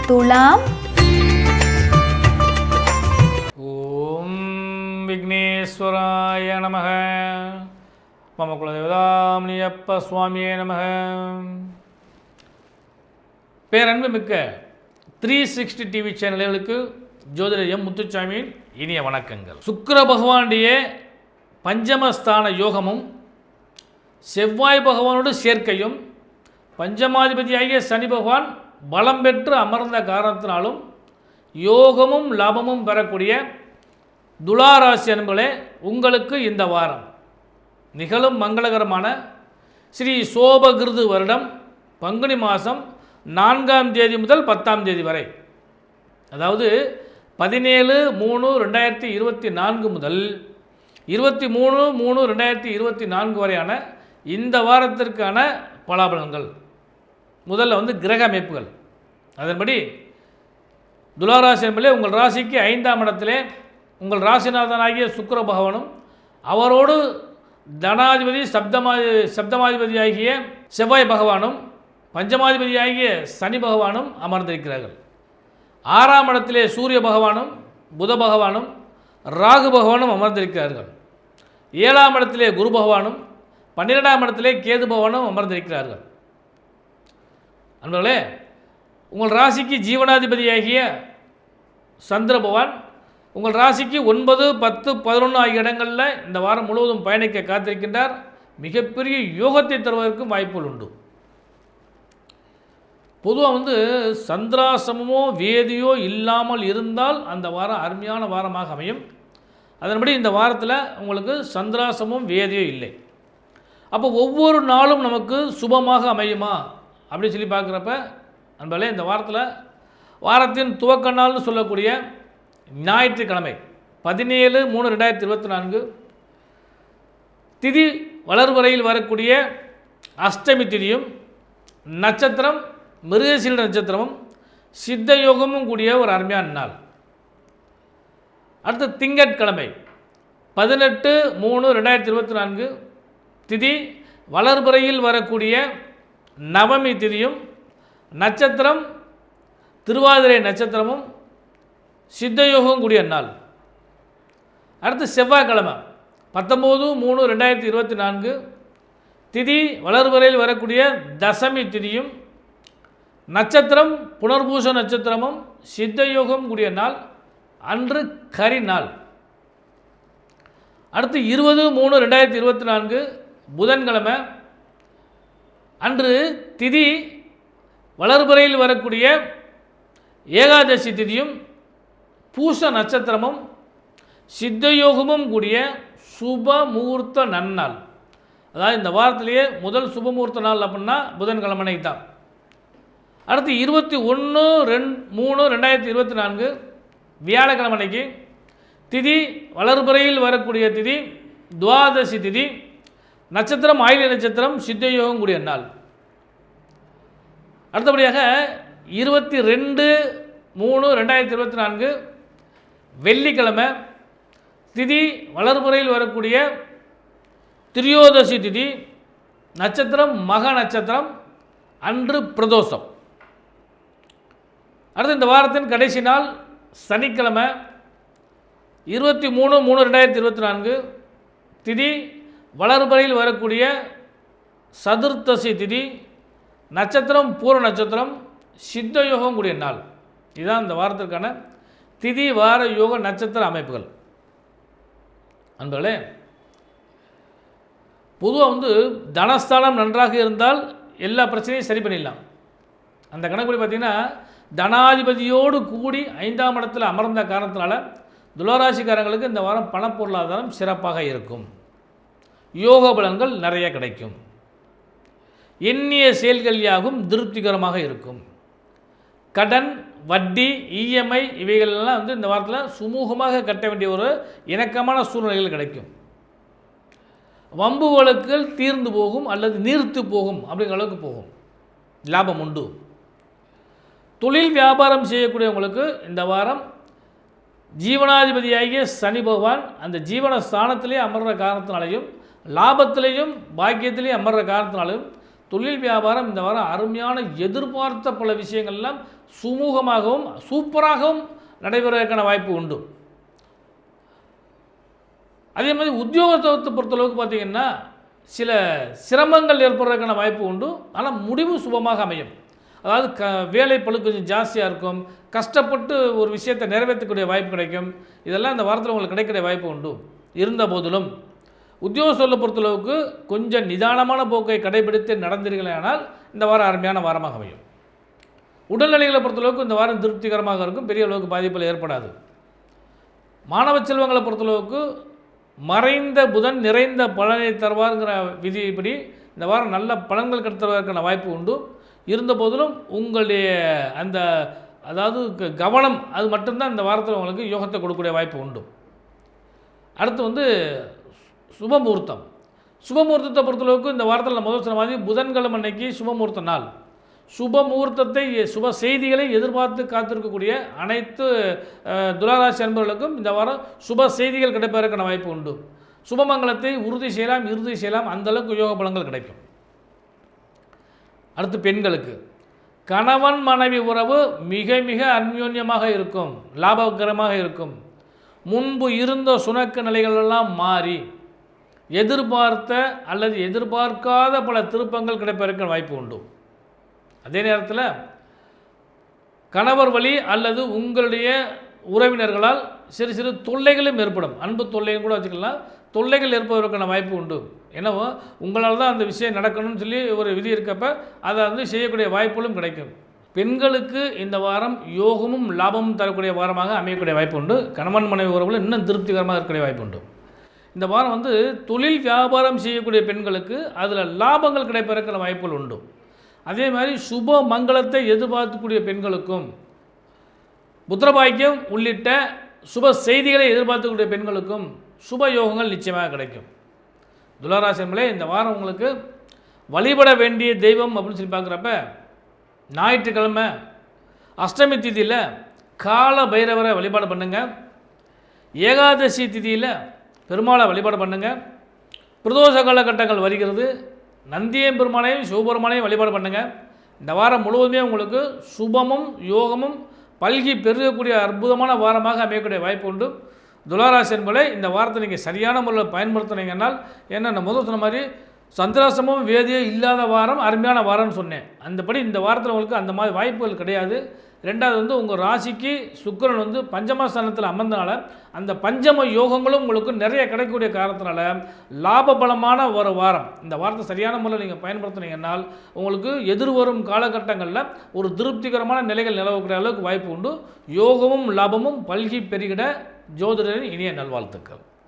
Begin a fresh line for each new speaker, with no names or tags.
துலாம்.
ஓம் விக்னேஸ்வராய நமக. மம குலதேவதாம்னியப்ப சுவாமியே நமக. பேரன்பு மிக்க 360 டிவி சேனல்களுக்கு ஜோதிடர் எம் முத்துசாமியின் இனிய வணக்கங்கள். சுக்கிர பகவானுடைய பஞ்சமஸ்தான யோகமும் செவ்வாய் பகவானோடு சேர்க்கையும் பஞ்சமாதிபதியாகிய சனி பகவான் பலம் பெற்று அமர்ந்த காரணத்தினாலும் யோகமும் லாபமும் பெறக்கூடிய துளாராசி அன்பர்களே, உங்களுக்கு இந்த வாரம் நிகழும் மங்களகரமான ஸ்ரீ சோபகிருது வருடம் பங்குனி மாதம் 4ஆம் தேதி முதல் 10ஆம் தேதி வரை, அதாவது 17/3/2024 முதல் 23/3/2024 வரையான இந்த வாரத்திற்கான பலாபலன்கள். முதல்ல கிரக அமைப்புகள். அதன்படி துளாராசி என்பதே உங்கள் ராசிக்கு 5ஆம் இடத்திலே உங்கள் ராசிநாதனாகிய சுக்கிர பகவானும் அவரோடு தனாதிபதி சப்தமாதிபதியாகிய செவ்வாய் பகவானும் பஞ்சமாதிபதியாகிய சனி பகவானும் அமர்ந்திருக்கிறார்கள். 6ஆம் இடத்திலே சூரிய பகவானும் புத பகவானும் ராகு பகவானும் அமர்ந்திருக்கிறார்கள். 7ஆம் இடத்திலே குரு பகவானும் 12ஆம் இடத்திலே கேது பகவானும் அமர்ந்திருக்கிறார்கள். அன்பர்களே, உங்கள் ராசிக்கு ஜீவனாதிபதியாகிய சந்திர பகவான் உங்கள் ராசிக்கு 9, 10, 11 ஆகிய இடங்களில் இந்த வாரம் முழுவதும் பயணிக்க காத்திருக்கின்றார். மிகப்பெரிய யோகத்தை தருவதற்கும் வாய்ப்புகள் உண்டு. பொதுவாக சந்திராசமமோ வேதியோ இல்லாமல் இருந்தால் அந்த வாரம் அருமையான வாரமாக அமையும். அதன்படி இந்த வாரத்தில் உங்களுக்கு சந்திராசமும் வேதியோ இல்லை. அப்போ ஒவ்வொரு நாளும் நமக்கு சுபமாக அமையுமா அப்படின்னு சொல்லி பார்க்குறப்ப நண்பர்களே, இந்த வாரத்தின் துவக்க நாள்னு சொல்லக்கூடிய ஞாயிற்றுக்கிழமை 17/3/2024 திதி வளர்வரையில் வரக்கூடிய அஷ்டமி திதியும் நட்சத்திரம் மிருகசீல நட்சத்திரமும் சித்த யோகமும் கூடிய ஒரு அருமையான நாள். அடுத்து திங்கட்கிழமை 18/3/2024 திதி வளர்புறையில் வரக்கூடிய நவமி திதியும் நட்சத்திரம் திருவாதிரை நட்சத்திரமும் சித்தயோகம் கூடிய நாள். அடுத்து செவ்வாய்க்கிழமை 19/3/2024 திதி வளர்புறையில் வரக்கூடிய தசமி திதியும் நட்சத்திரம் புனர்பூச நட்சத்திரமும் சித்தயோகம் கூடிய நாள். அன்று கரி நாள். அடுத்து 20/3/2024 புதன்கிழமை அன்று திதி வளர்புறையில் வரக்கூடிய ஏகாதசி திதியும் பூச நட்சத்திரமும் சித்தயோகமும் கூடிய சுப முகூர்த்த நன்னாள். அதாவது இந்த வாரத்திலேயே முதல் சுபமுகூர்த்த நாள் அப்படின்னா புதன்கிழமை தான். அடுத்து 21/3/2024 வியாழக்கிழமைக்கு திதி வளர்புறையில் வரக்கூடிய திதி துவாதசி திதி நட்சத்திரம் ஆயில்ய நட்சத்திரம் சித்தயோகம் கூடிய நாள். அடுத்தபடியாக 22/3/2024 வெள்ளிக்கிழமை திதி வளர்புறையில் வரக்கூடிய திரியோதசி திதி நட்சத்திரம் மக நட்சத்திரம் அன்று பிரதோஷம். அடுத்து இந்த வாரத்தின் கடைசி நாள் சனிக்கிழமை 23/3/2024 திதி வளர்பறையில் வரக்கூடிய சதுர்த்தசி திதி நட்சத்திரம் பூர நட்சத்திரம் சித்த யோகம் கூடிய நாள். இதுதான் இந்த வாரத்திற்கான திதி வார யோக நட்சத்திர அமைப்புகள். அன்பர்களே, பொதுவாக தனஸ்தானம் நன்றாக இருந்தால் எல்லா பிரச்சனையும் சரி பண்ணிடலாம். அந்த கணக்குப்படி பார்த்திங்கன்னா தனாதிபதியோடு கூடி 5ஆம் இடத்தில் அமர்ந்த காரணத்தினால துளாராசிக்காரங்களுக்கு இந்த வாரம் பணப்பொருளாதாரம் சிறப்பாக இருக்கும். யோக பலன்கள் நிறைய கிடைக்கும். எண்ணிய செயல்கள் யாகும் திருப்திகரமாக இருக்கும். கடன், வட்டி, இஎம்ஐ இவைகளெல்லாம் இந்த வாரத்தில் சுமூகமாக கட்ட வேண்டிய ஒரு இணக்கமான சூழ்நிலைகள் கிடைக்கும். வம்பு வழக்குகள் தீர்ந்து போகும் அல்லது நீர்த்து போகும் அப்படிங்கிற அளவுக்கு போகும். லாபம் உண்டு. தொழில் வியாபாரம் செய்யக்கூடியவங்களுக்கு இந்த வாரம் ஜீவனாதிபதியாகிய சனி பகவான் அந்த ஜீவன ஸ்தானத்திலே அமர்ற காரணத்தினாலையும் லாபத்திலையும் பாக்கியத்திலையும் அமர்ற காரணத்தினாலும் தொழில் வியாபாரம் இந்த வாரம் அருமையான எதிர்பார்த்த பல விஷயங்கள்லாம் சுமூகமாகவும் சூப்பராகவும் நடைபெறுவதற்கான வாய்ப்பு உண்டு. அதே மாதிரி உத்தியோகத்தை பொறுத்தளவுக்கு பார்த்திங்கன்னா சில சிரமங்கள் ஏற்படுறதுக்கான வாய்ப்பு உண்டு. ஆனால் முடிவு சுபமாக அமையும். அதாவது வேலை பளு கொஞ்சம் ஜாஸ்தியாக இருக்கும், கஷ்டப்பட்டு ஒரு விஷயத்தை நிறைவேற்றக்கூடிய வாய்ப்பு கிடைக்கும். இதெல்லாம் இந்த வாரத்தில் உங்களுக்கு கிடைக்கிற வாய்ப்பு உண்டு. இருந்த போதிலும் உத்தியோகத்தை பொறுத்தளவுக்கு கொஞ்சம் நிதானமான போக்கை கடைபிடித்து நடந்தீர்களானால் இந்த வாரம் அருமையான வாரமாக அமையும். உடல்நிலைகளை பொறுத்தளவுக்கு இந்த வாரம் திருப்திகரமாக இருக்கும், பெரிய அளவுக்கு பாதிப்புகள் ஏற்படாது. மாணவ செல்வங்களை பொறுத்தளவுக்கு மறைந்த புதன் நிறைந்த பலனை தருவார்ங்கிற விதிப்படி இந்த வாரம் நல்ல பலன்கள் கிடைத்ததற்கான வாய்ப்பு உண்டு. இருந்த போதிலும் உங்களுடைய அந்த அதாவது கவனம் அது மட்டும்தான் இந்த வாரத்தில் உங்களுக்கு யோகத்தை கொடுக்கக்கூடிய வாய்ப்பு உண்டு. அடுத்து சுபமுகூர்த்தம். சுபமுகூர்த்தத்தை பொறுத்தளவுக்கு இந்த வாரத்தில் நான் முதல் சொன்ன மாதிரி புதன்கிழமை அன்னைக்கு சுபமுகூர்த்த நாள். சுபமுகூர்த்தத்தை சுப செய்திகளை எதிர்பார்த்து காத்திருக்கக்கூடிய அனைத்து துளாராசி அன்பர்களுக்கும் இந்த வாரம் சுப செய்திகள் கிடைப்பதற்கான வாய்ப்பு உண்டு. சுபமங்கலத்தை உறுதி செய்யலாம், இறுதி செய்யலாம், அந்தளவுக்கு யோக பலன்கள் கிடைக்கும். அடுத்து பெண்களுக்கு கணவன் மனைவி உறவு மிக மிக அந்யோன்யமாக இருக்கும், லாபகரமாக இருக்கும். முன்பு இருந்த சுணக்க நிலைகளெல்லாம் மாறி எதிர்பார்த்த அல்லது எதிர்பார்க்காத பல திருப்பங்கள் கிடைப்பதற்கு வாய்ப்பு உண்டு. அதே நேரத்தில் கணவர் வழி அல்லது உங்களுடைய உறவினர்களால் சிறு சிறு தொல்லைகளும் ஏற்படும். அன்பு தொல்லைகள் கூட வச்சுக்கலாம், தொல்லைகள் ஏற்பதற்கான வாய்ப்பு உண்டு. என்னவோ உங்களால் தான் அந்த விஷயம் நடக்கணும்னு சொல்லி ஒரு விதி இருக்கப்போ அதை செய்யக்கூடிய வாய்ப்புகளும் கிடைக்கும். பெண்களுக்கு இந்த வாரம் யோகமும் லாபமும் தரக்கூடிய வாரமாக அமையக்கூடிய வாய்ப்பு உண்டு. கணவன் மனைவி உறவுகள் இன்னும் திருப்திகரமாக இருக்கக்கூடிய வாய்ப்பு உண்டு. இந்த வாரம் தொழில் வியாபாரம் செய்யக்கூடிய பெண்களுக்கு அதில் லாபங்கள் கிடைப்பதற்கான வாய்ப்புகள் உண்டு. அதே மாதிரி சுப மங்களத்தை எதிர்பார்க்கக்கூடிய பெண்களுக்கும் புத்திரபாக்கியம் உள்ளிட்ட சுப செய்திகளை எதிர்பார்க்கக்கூடிய பெண்களுக்கும் சுப யோகங்கள் நிச்சயமாக கிடைக்கும். துளாராசிகளே, இந்த வாரம் உங்களுக்கு வழிபட வேண்டிய தெய்வம் அப்படின்னு சொல்லி பார்க்குறப்ப ஞாயிற்றுக்கிழமை அஷ்டமி திதியில் கால பைரவரை வழிபாடு பண்ணுங்கள். ஏகாதசி திதியில் பெருமாளை வழிபாடு பண்ணுங்கள். பிரதோஷ காலகட்டங்கள் வருகிறது, நந்தியம் பெருமானையும் சிவபெருமானையும் வழிபாடு பண்ணுங்கள். இந்த வாரம் முழுவதுமே உங்களுக்கு சுபமும் யோகமும் பல்கி பெருகக்கூடிய அற்புதமான வாரமாக அமையக்கூடிய வாய்ப்பு உண்டு. துளாராசி என்பதை இந்த வாரத்தை நீங்கள் சரியான முறையில் பயன்படுத்தினீங்கன்னால், ஏன்னா நான் முதல் சொன்ன மாதிரி சந்திராசிரமம் வேதியும் இல்லாத வாரம் அருமையான வாரம்னு சொன்னேன். அந்தபடி இந்த வாரத்தில் உங்களுக்கு அந்த மாதிரி வாய்ப்புகள் கிடையாது. ரெண்டாவது உங்கள் ராசிக்கு சுக்கிரன் பஞ்சமஸ்தானத்தில் அமர்ந்தனால அந்த பஞ்சம யோகங்களும் உங்களுக்கு நிறைய கிடைக்கக்கூடிய காரணத்தினால லாபபலமான ஒரு வாரம். இந்த வாரத்தை சரியான முறையில் நீங்கள் பயன்படுத்தினீங்கன்னால் உங்களுக்கு எதிர்வரும் காலகட்டங்களில் ஒரு திருப்திகரமான நிலைகள் நிலவக்கூடிய அளவுக்கு வாய்ப்பு உண்டு. யோகமும் லாபமும் பல்கி பெருகிட ஜோதிடரின் இனிய நல்வாழ்த்துக்கள்.